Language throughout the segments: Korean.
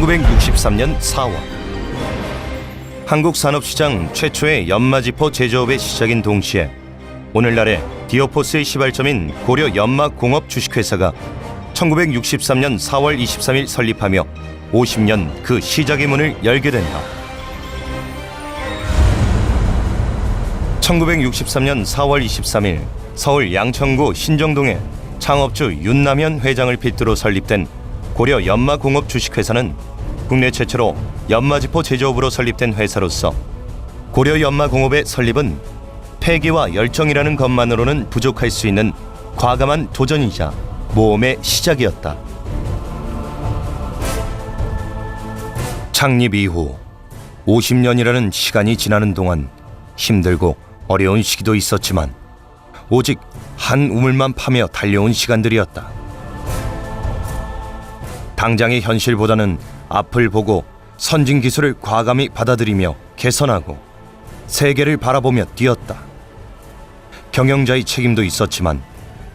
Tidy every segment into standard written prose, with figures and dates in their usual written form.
1963년 4월 한국 산업시장 최초의 연마지포 제조업의 시작인 동시에 오늘날의 디오포스의 시발점인 고려 연마공업 주식회사가 1963년 4월 23일 설립하며 50년 그 시작의 문을 열게 된다. 1963년 4월 23일 서울 양천구 신정동에 창업주 윤남현 회장을 필두로 설립된 고려 연마공업 주식회사는 국내 최초로 연마지포 제조업으로 설립된 회사로서 고려 연마공업의 설립은 패기와 열정이라는 것만으로는 부족할 수 있는 과감한 도전이자 모험의 시작이었다. 창립 이후 50년이라는 시간이 지나는 동안 힘들고 어려운 시기도 있었지만 오직 한 우물만 파며 달려온 시간들이었다. 당장의 현실보다는 앞을 보고 선진 기술을 과감히 받아들이며 개선하고 세계를 바라보며 뛰었다. 경영자의 책임도 있었지만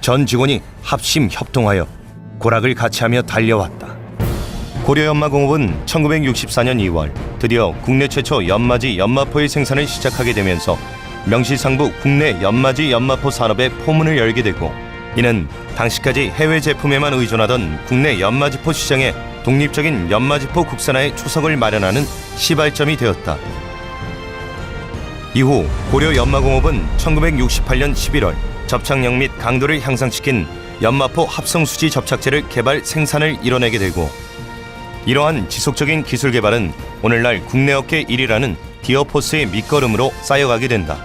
전 직원이 합심 협동하여 고락을 같이하며 달려왔다. 고려연마공업은 1964년 2월 드디어 국내 최초 연마지 연마포의 생산을 시작하게 되면서 명실상부 국내 연마지 연마포 산업의 포문을 열게 되고, 이는 당시까지 해외 제품에만 의존하던 국내 연마지포 시장에 독립적인 연마지포 국산화의 초석을 마련하는 시발점이 되었다. 이후 고려연마공업은 1968년 11월 접착력 및 강도를 향상시킨 연마포 합성수지 접착제를 개발 생산을 이뤄내게 되고, 이러한 지속적인 기술 개발은 오늘날 국내 업계 1위라는 디오포스의 밑거름으로 쌓여가게 된다.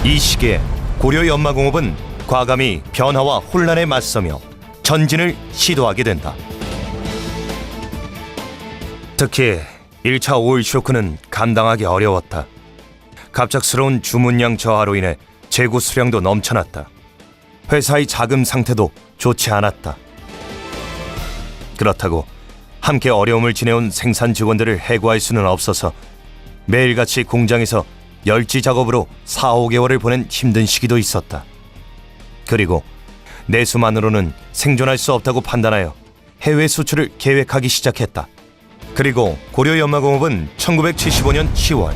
이 시기에 고려연마공업은 과감히 변화와 혼란에 맞서며 전진을 시도하게 된다. 특히 1차 오일 쇼크는 감당하기 어려웠다. 갑작스러운 주문량 저하로 인해 재고 수량도 넘쳐났다. 회사의 자금 상태도 좋지 않았다. 그렇다고 함께 어려움을 지내온 생산 직원들을 해고할 수는 없어서 매일같이 공장에서 열지 작업으로 4, 5개월을 보낸 힘든 시기도 있었다. 그리고 내수만으로는 생존할 수 없다고 판단하여 해외 수출을 계획하기 시작했다. 그리고 고려연마공업은 1975년 10월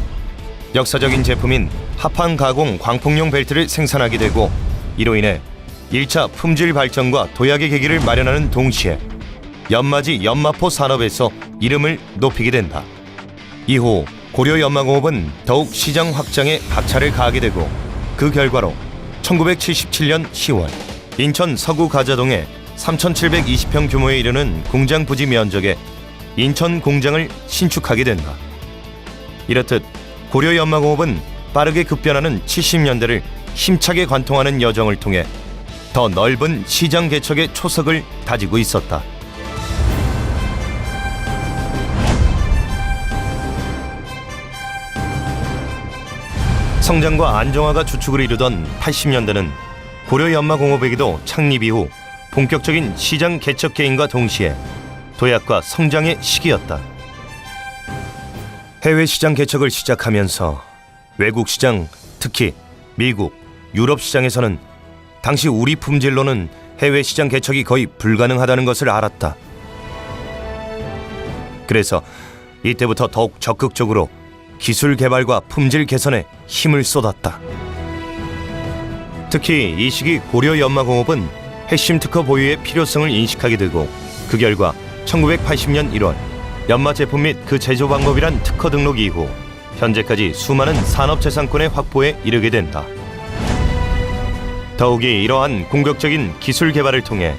역사적인 제품인 합판 가공 광폭용 벨트를 생산하게 되고, 이로 인해 1차 품질 발전과 도약의 계기를 마련하는 동시에 연마지 연마포 산업에서 이름을 높이게 된다. 이후 고려연마공업은 더욱 시장 확장에 박차를 가하게 되고, 그 결과로 1977년 10월 인천 서구 가자동에 3,720평 규모에 이르는 공장 부지 면적의 인천 공장을 신축하게 된다. 이렇듯 고려연마공업은 빠르게 급변하는 70년대를 힘차게 관통하는 여정을 통해 더 넓은 시장 개척의 초석을 다지고 있었다. 성장과 안정화가 주축을 이루던 80년대는 고려연마공업에게도 창립 이후 본격적인 시장 개척 개인과 동시에 도약과 성장의 시기였다. 해외 시장 개척을 시작하면서 외국 시장, 특히 미국, 유럽 시장에서는 당시 우리 품질로는 해외 시장 개척이 거의 불가능하다는 것을 알았다. 그래서 이때부터 더욱 적극적으로 기술 개발과 품질 개선에 힘을 쏟았다. 특히 이 시기 고려연마공업은 핵심 특허 보유의 필요성을 인식하게 되고, 그 결과 1980년 1월 연마 제품 및 그 제조 방법이란 특허 등록 이후 현재까지 수많은 산업재산권의 확보에 이르게 된다. 더욱이 이러한 공격적인 기술 개발을 통해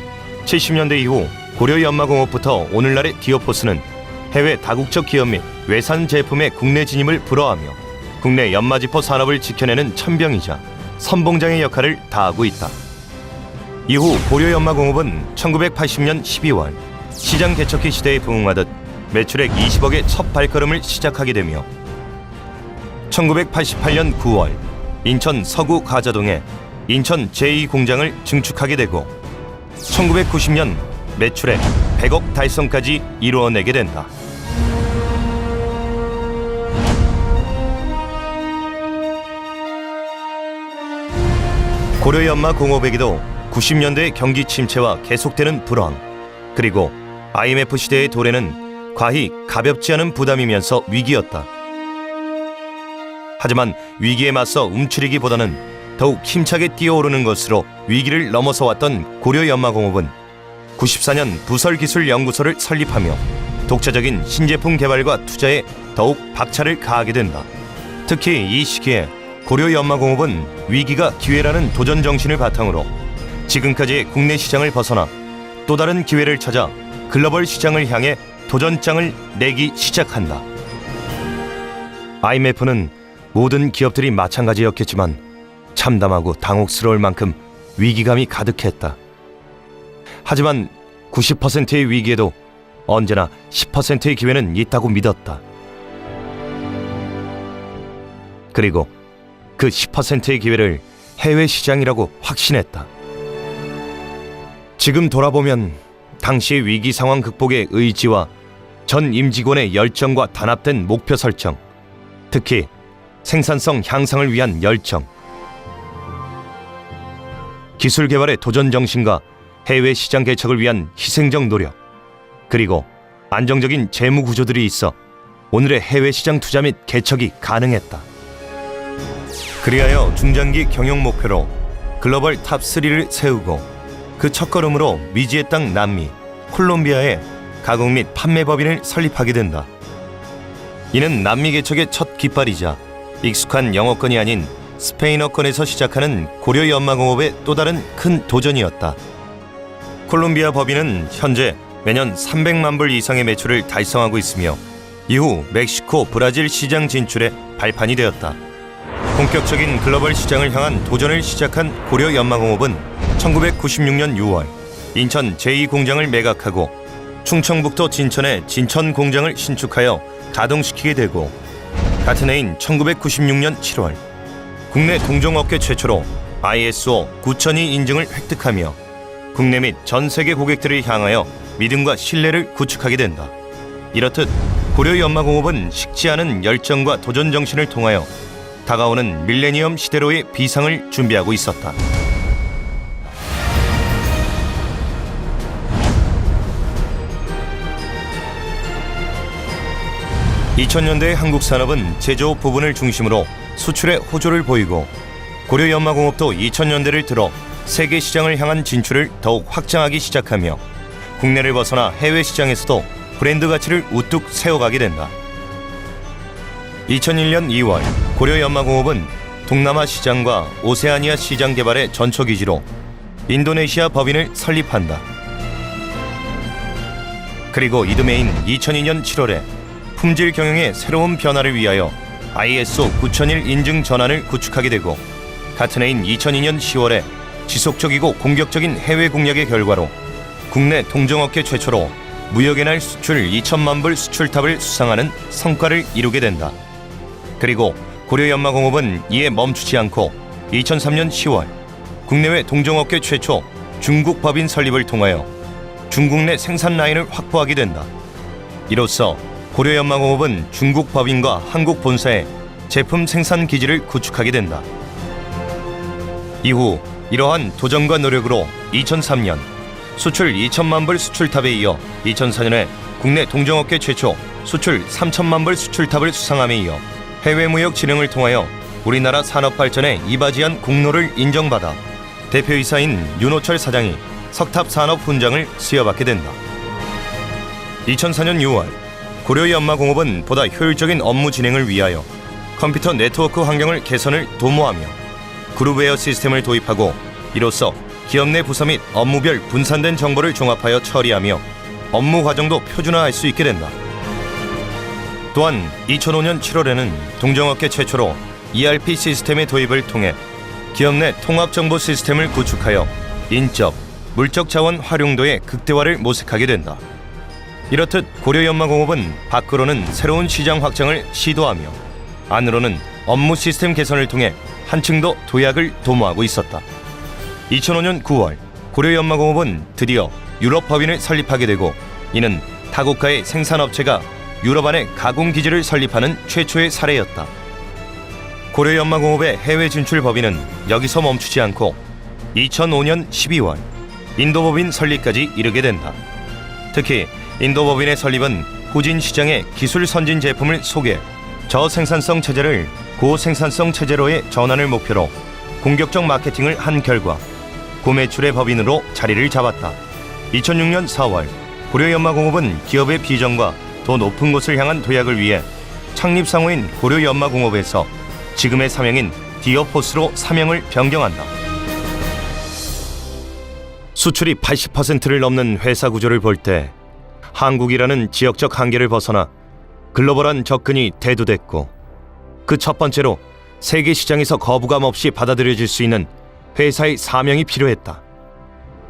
70년대 이후 고려연마공업부터 오늘날의 디오포스는 해외 다국적 기업 및 외산 제품의 국내 진입을 불허하며 국내 연마지포 산업을 지켜내는 천병이자 선봉장의 역할을 다하고 있다. 이후 고려연마공업은 1980년 12월 시장 개척기 시대에 부응하듯 매출액 20억의 첫 발걸음을 시작하게 되며 1988년 9월 인천 서구 가자동에 인천 제2공장을 증축하게 되고 1990년 매출액 100억 달성까지 이루어내게 된다. 고려연마공업에게도 90년대의 경기 침체와 계속되는 불황, 그리고 IMF 시대의 도래는 과히 가볍지 않은 부담이면서 위기였다. 하지만 위기에 맞서 움츠리기보다는 더욱 힘차게 뛰어오르는 것으로 위기를 넘어서 왔던 고려연마공업은 94년 부설기술연구소를 설립하며 독자적인 신제품 개발과 투자에 더욱 박차를 가하게 된다. 특히 이 시기에 고려연마공업은 위기가 기회라는 도전 정신을 바탕으로 지금까지의 국내 시장을 벗어나 또 다른 기회를 찾아 글로벌 시장을 향해 도전장을 내기 시작한다. IMF는 모든 기업들이 마찬가지였겠지만 참담하고 당혹스러울 만큼 위기감이 가득했다. 하지만 90%의 위기에도 언제나 10%의 기회는 있다고 믿었다. 그리고 그 10%의 기회를 해외 시장이라고 확신했다. 지금 돌아보면 당시의 위기 상황 극복의 의지와 전 임직원의 열정과 단합된 목표 설정, 특히 생산성 향상을 위한 열정, 기술 개발의 도전 정신과 해외 시장 개척을 위한 희생적 노력, 그리고 안정적인 재무 구조들이 있어 오늘의 해외 시장 투자 및 개척이 가능했다. 그리하여 중장기 경영 목표로 글로벌 탑3를 세우고 그 첫걸음으로 미지의 땅 남미, 콜롬비아에 가공 및 판매 법인을 설립하게 된다. 이는 남미 개척의 첫 깃발이자 익숙한 영어권이 아닌 스페인어권에서 시작하는 고려연마공업의 또 다른 큰 도전이었다. 콜롬비아 법인은 현재 매년 300만 불 이상의 매출을 달성하고 있으며 이후 멕시코, 브라질 시장 진출에 발판이 되었다. 본격적인 글로벌 시장을 향한 도전을 시작한 고려연마공업은 1996년 6월 인천 제2공장을 매각하고 충청북도 진천에 진천 공장을 신축하여 가동시키게 되고, 같은 해인 1996년 7월 국내 동종업계 최초로 ISO 9002 인증을 획득하며 국내 및 전 세계 고객들을 향하여 믿음과 신뢰를 구축하게 된다. 이렇듯 고려연마공업은 식지 않은 열정과 도전 정신을 통하여 다가오는 밀레니엄 시대로의 비상을 준비하고 있었다. (2000년대의) 한국 산업은 제조업 부분을 중심으로 수출에 호조를 보이고, 고려연마공업도 2000년대를 들어 세계 시장을 향한 진출을 더욱 확장하기 시작하며 국내를 벗어나 해외 시장에서도 브랜드 가치를 우뚝 세워가게 된다. 2001년 2월 고려연마공업은 동남아 시장과 오세아니아 시장 개발의 전초기지로 인도네시아 법인을 설립한다. 그리고 이듬해인 2002년 7월에 품질 경영의 새로운 변화를 위하여 ISO 9001 인증 전환을 구축하게 되고, 같은 해인 2002년 10월에 지속적이고 공격적인 해외 공략의 결과로 국내 동종업계 최초로 무역의 날 수출 2천만 불 수출탑을 수상하는 성과를 이루게 된다. 그리고 고려연마공업은 이에 멈추지 않고 2003년 10월 국내외 동종업계 최초 중국 법인 설립을 통하여 중국 내 생산 라인을 확보하게 된다. 이로써 고려연마공업은 중국 법인과 한국 본사에 제품 생산 기지를 구축하게 된다. 이후 이러한 도전과 노력으로 2003년 수출 2천만 불 수출탑에 이어 2004년에 국내 동종업계 최초 수출 3천만 불 수출탑을 수상함에 이어 해외 무역 진흥을 통하여 우리나라 산업 발전에 이바지한 공로를 인정받아 대표이사인 윤호철 사장이 석탑 산업 훈장을 수여받게 된다. 2004년 6월 고려연마공업은 보다 효율적인 업무 진행을 위하여 컴퓨터 네트워크 환경을 개선을 도모하며 그룹웨어 시스템을 도입하고, 이로써 기업 내 부서 및 업무별 분산된 정보를 종합하여 처리하며 업무 과정도 표준화할 수 있게 된다. 또한 2005년 7월에는 동종업계 최초로 ERP 시스템의 도입을 통해 기업 내 통합정보 시스템을 구축하여 인적, 물적 자원 활용도의 극대화를 모색하게 된다. 이렇듯 고려연마공업은 밖으로는 새로운 시장 확장을 시도하며 안으로는 업무 시스템 개선을 통해 한층 더 도약을 도모하고 있었다. 2005년 9월 고려연마공업은 드디어 유럽 법인을 설립하게 되고, 이는 타국가의 생산업체가 유럽 안에 가공기지를 설립하는 최초의 사례였다. 고려연마공업의 해외 진출 법인은 여기서 멈추지 않고 2005년 12월 인도법인 설립까지 이르게 된다. 특히 인도법인의 설립은 후진 시장의 기술 선진 제품을 소개, 저생산성 체제를 고생산성 체제로의 전환을 목표로 공격적 마케팅을 한 결과 고매출의 법인으로 자리를 잡았다. 2006년 4월 고려연마공업은 기업의 비전과 더 높은 곳을 향한 도약을 위해 창립 상호인 고려연마공업에서 지금의 사명인 디어포스로 사명을 변경한다. 수출이 80%를 넘는 회사 구조를 볼 때 한국이라는 지역적 한계를 벗어나 글로벌한 접근이 대두됐고, 그 첫 번째로 세계 시장에서 거부감 없이 받아들여질 수 있는 회사의 사명이 필요했다.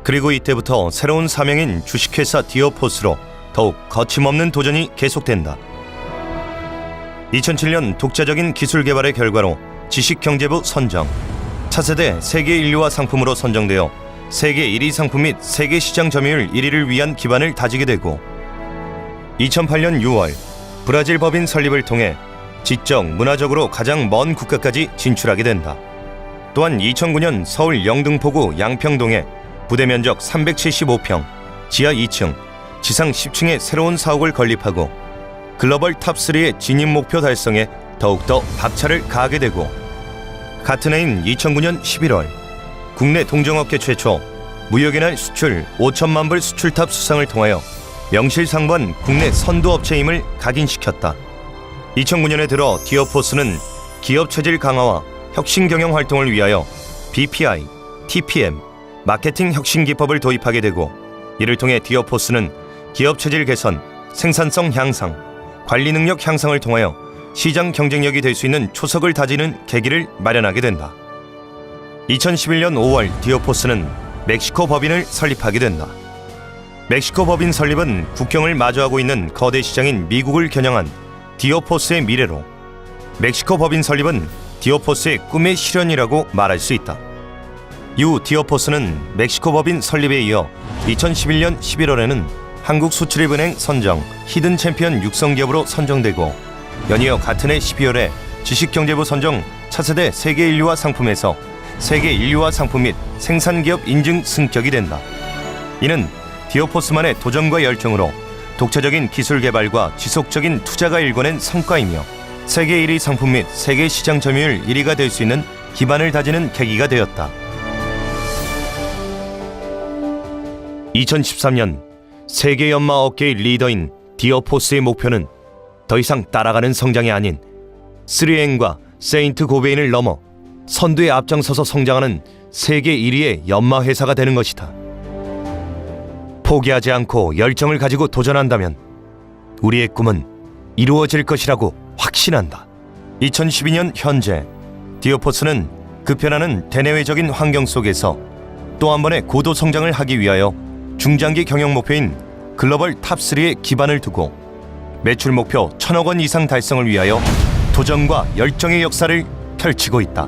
그리고 이때부터 새로운 사명인 주식회사 디어포스로 더욱 거침없는 도전이 계속된다. 2007년 독자적인 기술 개발의 결과로 지식경제부 선정, 차세대 세계 인류화 상품으로 선정되어 세계 1위 상품 및 세계 시장 점유율 1위를 위한 기반을 다지게 되고, 2008년 6월 브라질 법인 설립을 통해 지적, 문화적으로 가장 먼 국가까지 진출하게 된다. 또한 2009년 서울 영등포구 양평동에 부대 면적 375평, 지하 2층, 지상 10층의 새로운 사옥을 건립하고 글로벌 탑3의 진입 목표 달성에 더욱더 박차를 가하게 되고, 같은 해인 2009년 11월 국내 동종업계 최초 무역의 날 수출 5천만 불 수출탑 수상을 통하여 명실상부한 국내 선두업체임을 각인시켰다. 2009년에 들어 디어포스는 기업 체질 강화와 혁신 경영 활동을 위하여 BPI, TPM, 마케팅 혁신 기법을 도입하게 되고, 이를 통해 디어포스는 기업 체질 개선, 생산성 향상, 관리 능력 향상을 통하여 시장 경쟁력이 될 수 있는 초석을 다지는 계기를 마련하게 된다. 2011년 5월 디어포스는 멕시코 법인을 설립하게 된다. 멕시코 법인 설립은 국경을 마주하고 있는 거대 시장인 미국을 겨냥한 디어포스의 미래로, 멕시코 법인 설립은 디어포스의 꿈의 실현이라고 말할 수 있다. 이후 디어포스는 멕시코 법인 설립에 이어 2011년 11월에는 한국수출입은행 선정 히든 챔피언 육성 기업으로 선정되고, 연이어 같은 해 12월에 지식경제부 선정 차세대 세계 인류화 상품에서 세계 인류화 상품 및 생산기업 인증 승격이 된다. 이는 디어포스만의 도전과 열정으로 독자적인 기술 개발과 지속적인 투자가 일궈낸 성과이며 세계 1위 상품 및 세계 시장 점유율 1위가 될 수 있는 기반을 다지는 계기가 되었다. 2013년 세계 연마 업계의 리더인 디어포스의 목표는 더 이상 따라가는 성장이 아닌 3N과 세인트 고베인을 넘어 선두에 앞장서서 성장하는 세계 1위의 연마 회사가 되는 것이다. 포기하지 않고 열정을 가지고 도전한다면 우리의 꿈은 이루어질 것이라고 확신한다. 2012년 현재 디어포스는 급변하는 대내외적인 환경 속에서 또 한 번의 고도 성장을 하기 위하여 중장기 경영 목표인 글로벌 탑3의 기반을 두고 매출 목표 1,000억 원 이상 달성을 위하여 도전과 열정의 역사를 펼치고 있다.